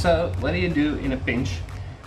So what do you do in a pinch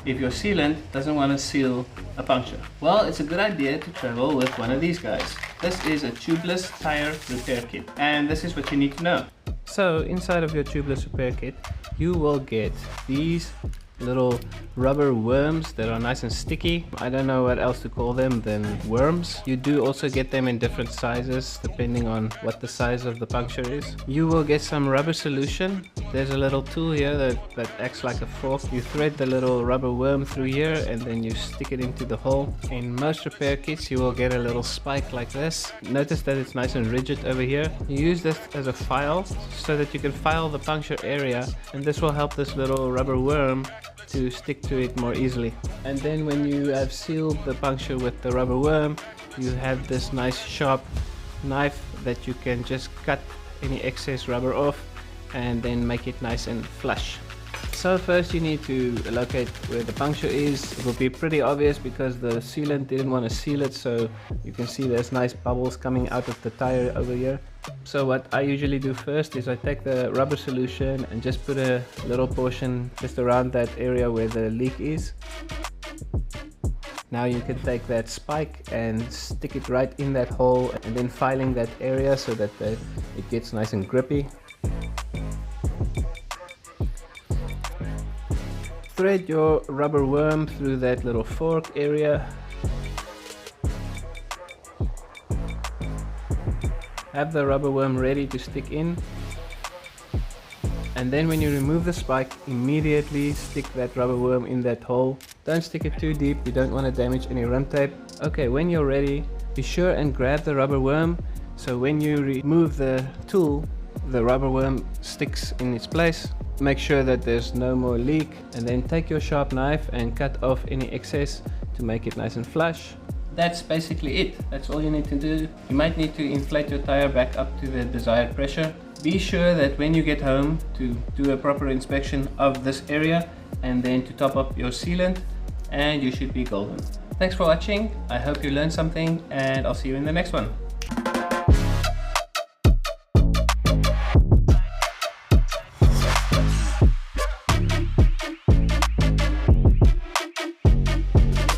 if your sealant doesn't want to seal a puncture? Well, it's a good idea to travel with one of these guys. This is a tubeless tire repair kit, and this is what you need to know. So inside of your tubeless repair kit, you will get these little rubber worms that are nice and sticky. I don't know what else to call them than worms. You do also get them in different sizes depending on what the size of the puncture is. You will get some rubber solution. There's a little tool here that acts like a fork. You thread the little rubber worm through here and then you stick it into the hole. In most repair kits you will get a little spike like this. Notice that it's nice and rigid over here. You use this as a file so that you can file the puncture area, and this will help this little rubber worm to stick to it more easily. And then when you have sealed the puncture with the rubber worm, you have this nice sharp knife that you can just cut any excess rubber off and then make it nice and flush. So first you need to locate where the puncture is. It will be pretty obvious because the sealant didn't want to seal it, so you can see there's nice bubbles coming out of the tire over here. So what I usually do first is I take the rubber solution and just put a little portion just around that area where the leak is. Now you can take that spike and stick it right in that hole and then filing that area so that it gets nice and grippy. Thread your rubber worm through that little fork area. Have the rubber worm ready to stick in. And then when you remove the spike, immediately stick that rubber worm in that hole. Don't stick it too deep, you don't want to damage any rim tape. Okay, when you're ready, be sure and grab the rubber worm, so when you remove the tool, the rubber worm sticks in its place. Make sure that there's no more leak, and then take your sharp knife and cut off any excess to make it nice and flush. That's basically it. That's all you need to do. You might need to inflate your tire back up to the desired pressure. Be sure that when you get home to do a proper inspection of this area and then to top up your sealant, and you should be golden. Thanks for watching. I hope you learned something, and I'll see you in the next one.